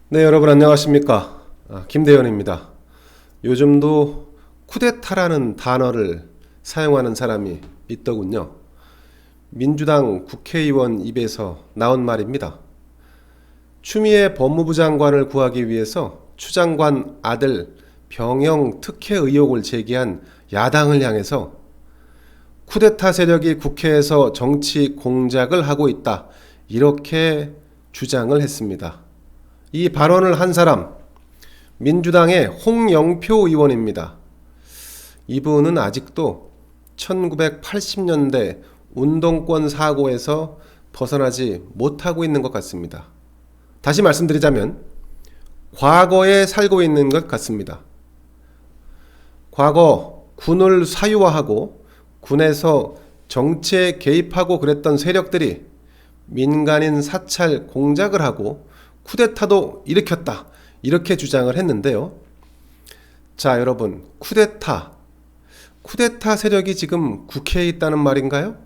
네, 여러분 안녕하십니까? 김대현입니다. 요즘도 쿠데타라는 단어를 사용하는 사람이 있더군요. 민주당 국회의원 입에서 나온 말입니다. 추미애 법무부 장관을 구하기 위해서 추 장관 아들 병영 특혜 의혹을 제기한 야당을 향해서 쿠데타 세력이 국회에서 정치 공작을 하고 있다, 이렇게 주장을 했습니다. 이 발언을 한 사람, 민주당의 홍영표 의원입니다. 이분은 아직도 1980년대 운동권 사고에서 벗어나지 못하고 있는 것 같습니다. 다시 말씀드리자면 과거에 살고 있는 것 같습니다. 과거 군을 사유화하고 군에서 정치에 개입하고 그랬던 세력들이 민간인 사찰 공작을 하고 쿠데타도 일으켰다, 이렇게 주장을 했는데요. 자, 여러분, 쿠데타 세력이 지금 국회에 있다는 말인가요?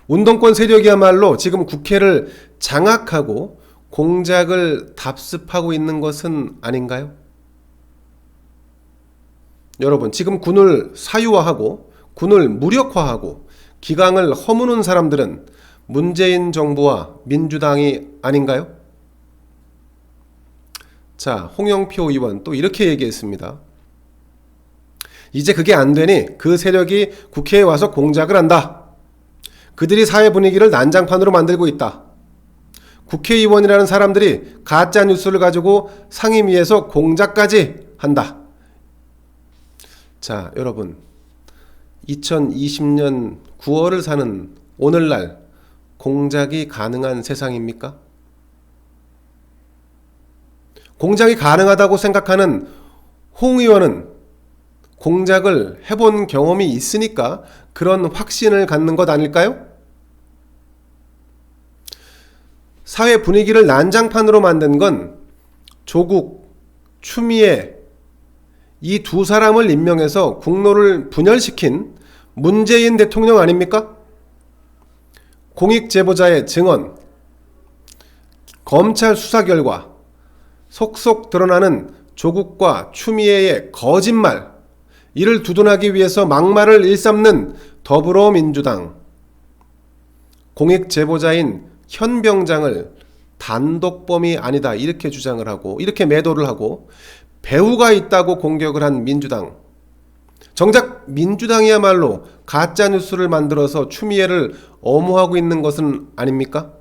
운동권 세력이야말로 지금 국회를 장악하고 공작을 답습하고 있는 것은 아닌가요? 여러분, 지금 군을 사유화하고 군을 무력화하고 기강을 허무는 사람들은 문재인 정부와 민주당이 아닌가요? 자, 홍영표 의원 또 이렇게 얘기했습니다. 이제 그게 안 되니 그 세력이 국회에 와서 공작을 한다. 그들이 사회 분위기를 난장판으로 만들고 있다. 국회의원이라는 사람들이 가짜 뉴스를 가지고 상임위에서 공작까지 한다. 자, 여러분, 2020년 9월을 사는 오늘날 공작이 가능한 세상입니까? 공작이 가능하다고 생각하는 홍 의원은 공작을 해본 경험이 있으니까 그런 확신을 갖는 것 아닐까요? 사회 분위기를 난장판으로 만든 건 조국, 추미애, 이 두 사람을 임명해서 국로를 분열시킨 문재인 대통령 아닙니까? 공익제보자의 증언, 검찰 수사 결과, 속속 드러나는 조국과 추미애의 거짓말, 이를 두둔하기 위해서 막말을 일삼는 더불어민주당, 공익제보자인 현 병장을 단독범이 아니다, 이렇게 주장을 하고, 이렇게 매도를 하고, 배후가 있다고 공격을 한 민주당. 정작 민주당이야말로 가짜뉴스를 만들어서 추미애를 엄호하고 있는 것은 아닙니까?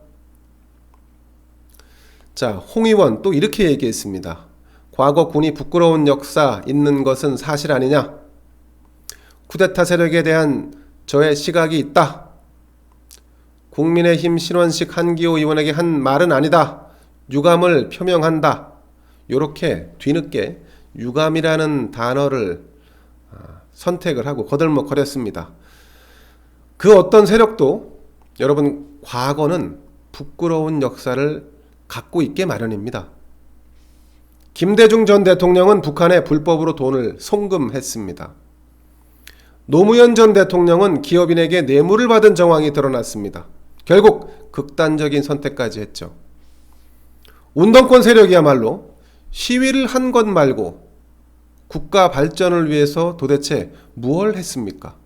자, 홍 의원 또 이렇게 얘기했습니다. 과거 군이 부끄러운 역사 있는 것은 사실 아니냐? 쿠데타 세력에 대한 저의 시각이 있다. 국민의힘 신원식 한기호 의원에게 한 말은 아니다. 유감을 표명한다. 이렇게 뒤늦게 유감이라는 단어를 선택을 하고 거들먹거렸습니다. 그 어떤 세력도 여러분, 과거는 부끄러운 역사를 갖고 있게 마련입니다. 김대중 전 대통령은 북한에 불법으로 돈을 송금했습니다. 노무현 전 대통령은 기업인에게 뇌물을 받은 정황이 드러났습니다. 결국 극단적인 선택까지 했죠. 운동권 세력이야말로 시위를 한 것 말고 국가 발전을 위해서 도대체 무엇을 했습니까?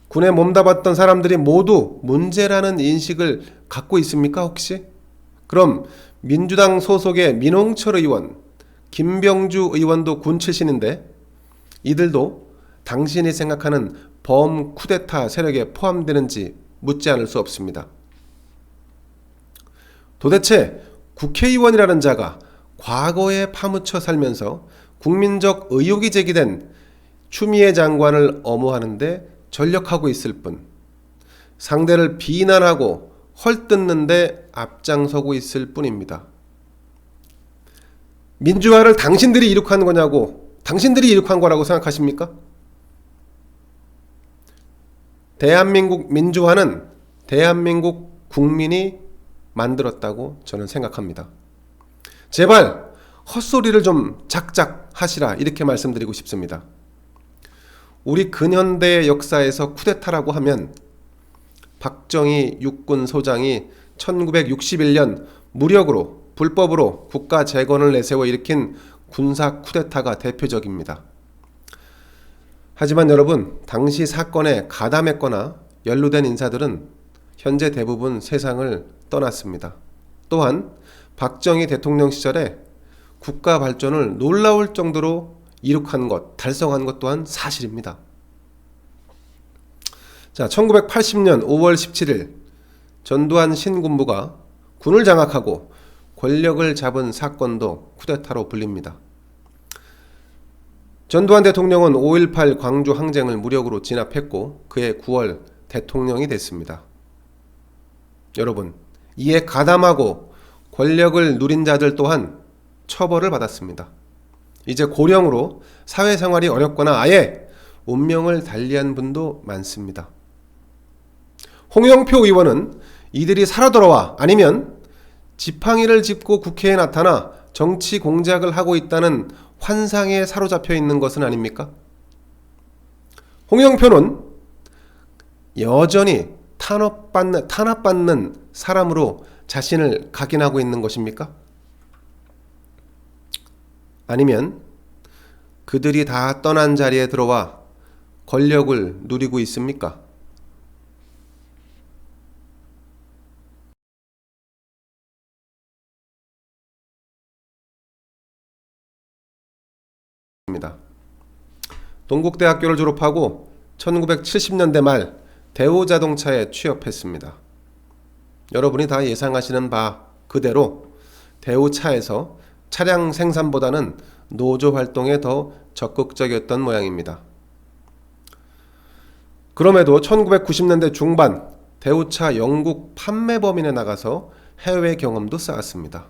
군에 몸담았던 사람들이 모두 문제라는 인식을 갖고 있습니까, 혹시? 그럼 민주당 소속의 민홍철 의원, 김병주 의원도 군 출신인데 이들도 당신이 생각하는 범쿠데타 세력에 포함되는지 묻지 않을 수 없습니다. 도대체 국회의원이라는 자가 과거에 파묻혀 살면서 국민적 의혹이 제기된 추미애 장관을 엄호하는데 전력하고 있을 뿐, 상대를 비난하고 헐뜯는데 앞장서고 있을 뿐입니다. 민주화를 당신들이 이룩한 거냐고, 당신들이 이룩한 거라고 생각하십니까? 대한민국 민주화는 대한민국 국민이 만들었다고 저는 생각합니다. 제발 헛소리를 좀 작작 하시라, 이렇게 말씀드리고 싶습니다. 우리 근현대의 역사에서 쿠데타라고 하면 박정희 육군 소장이 1961년 무력으로 불법으로 국가 재건을 내세워 일으킨 군사 쿠데타가 대표적입니다. 하지만 여러분, 당시 사건에 가담했거나 연루된 인사들은 현재 대부분 세상을 떠났습니다. 또한 박정희 대통령 시절에 국가 발전을 놀라울 정도로 이룩한 것, 달성한 것 또한 사실입니다. 자, 1980년 5월 17일 전두환 신군부가 군을 장악하고 권력을 잡은 사건도 쿠데타로 불립니다. 전두환 대통령은 5.18 광주 항쟁을 무력으로 진압했고 그해 9월 대통령이 됐습니다. 여러분, 이에 가담하고 권력을 누린 자들 또한 처벌을 받았습니다. 이제 고령으로 사회생활이 어렵거나 아예 운명을 달리한 분도 많습니다. 홍영표 의원은 이들이 살아 돌아와 아니면 지팡이를 짚고 국회에 나타나 정치 공작을 하고 있다는 환상에 사로잡혀 있는 것은 아닙니까? 홍영표는 여전히 탄압받는 사람으로 자신을 각인하고 있는 것입니까? 아니면 그들이 다 떠난 자리에 들어와 권력을 누리고 있습니까? 동국대학교를 졸업하고 1970년대 말 대우자동차에 취업했습니다. 여러분이 다 예상하시는 바 그대로 대우차에서 차량 생산보다는 노조 활동에 더 적극적이었던 모양입니다. 그럼에도 1990년대 중반 대우차 영국 판매범인에 나가서 해외 경험도 쌓았습니다.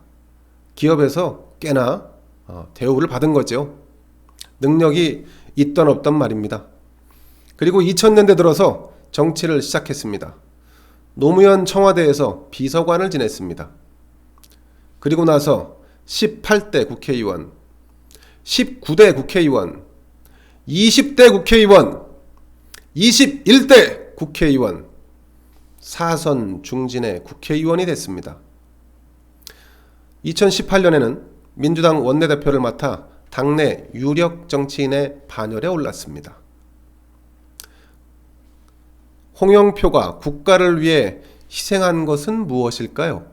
기업에서 꽤나 대우를 받은 거죠. 능력이 있던 없던 말입니다. 그리고 2000년대 들어서 정치를 시작했습니다. 노무현 청와대에서 비서관을 지냈습니다. 그리고 나서 18대 국회의원, 19대 국회의원, 20대 국회의원, 21대 국회의원, 사선 중진의 국회의원이 됐습니다. 2018년에는 민주당 원내대표를 맡아 당내 유력 정치인의 반열에 올랐습니다. 홍영표가 국가를 위해 희생한 것은 무엇일까요?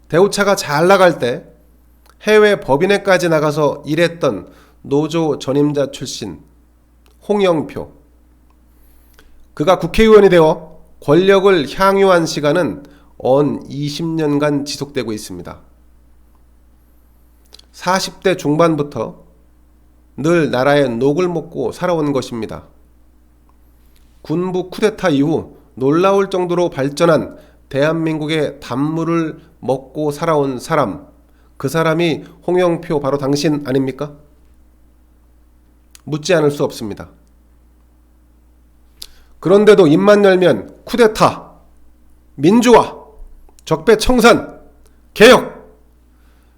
대우차가 잘 나갈 때 해외 법인회까지 나가서 일했던 노조 전임자 출신 홍영표. 그가 국회의원이 되어 권력을 향유한 시간은 언 20년간 지속되고 있습니다. 40대 중반부터 늘 나라의 녹을 먹고 살아온 것입니다. 군부 쿠데타 이후 놀라울 정도로 발전한 대한민국의 단물을 먹고 살아온 사람, 그 사람이 홍영표 바로 당신 아닙니까? 묻지 않을 수 없습니다. 그런데도 입만 열면 쿠데타, 민주화, 적폐청산, 개혁.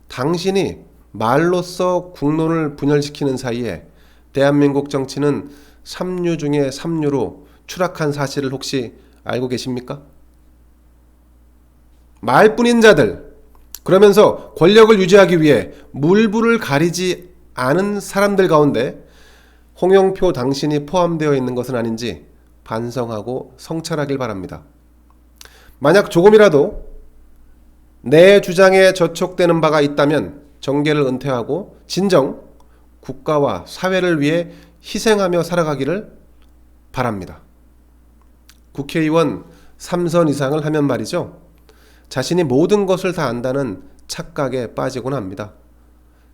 당신이 말로써 국론을 분열시키는 사이에 대한민국 정치는 3류 중에 3류로 추락한 사실을 혹시 알고 계십니까? 말뿐인 자들, 그러면서 권력을 유지하기 위해 물불을 가리지 않은 사람들 가운데 홍영표 당신이 포함되어 있는 것은 아닌지 반성하고 성찰하길 바랍니다. 만약 조금이라도 내 주장에 저촉되는 바가 있다면 정계를 은퇴하고 진정 국가와 사회를 위해 희생하며 살아가기를 바랍니다. 국회의원 3선 이상을 하면 말이죠. 자신이 모든 것을 다 안다는 착각에 빠지곤 합니다.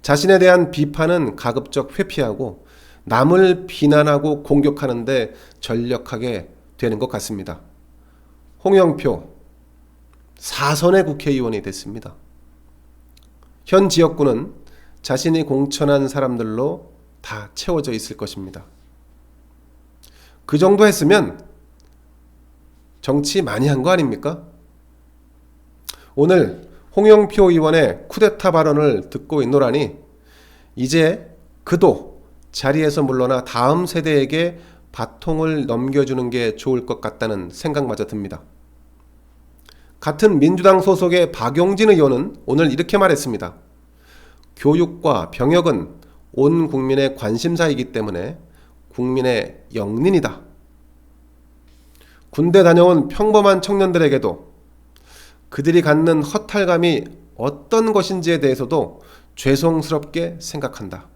자신에 대한 비판은 가급적 회피하고 남을 비난하고 공격하는데 전력하게 되는 것 같습니다. 홍영표 4선의 국회의원이 됐습니다. 현 지역구는 자신이 공천한 사람들로 다 채워져 있을 것입니다. 그 정도 했으면 정치 많이 한 거 아닙니까? 오늘 홍영표 의원의 쿠데타 발언을 듣고 있노라니 이제 그도 자리에서 물러나 다음 세대에게 바통을 넘겨주는 게 좋을 것 같다는 생각마저 듭니다. 같은 민주당 소속의 박용진 의원은 오늘 이렇게 말했습니다. 교육과 병역은 온 국민의 관심사이기 때문에 국민의 영린이다. 군대 다녀온 평범한 청년들에게도 그들이 갖는 허탈감이 어떤 것인지에 대해서도 죄송스럽게 생각한다.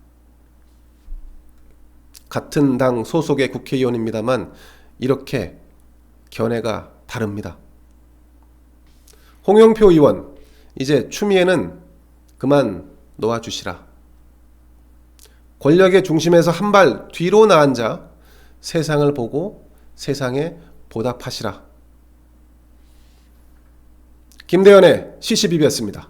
같은 당 소속의 국회의원입니다만 이렇게 견해가 다릅니다. 홍영표 의원, 이제 추미애는 그만 놓아주시라. 권력의 중심에서 한 발 뒤로 나앉아 세상을 보고 세상에 보답하시라. 김대현의 시시비비였습니다.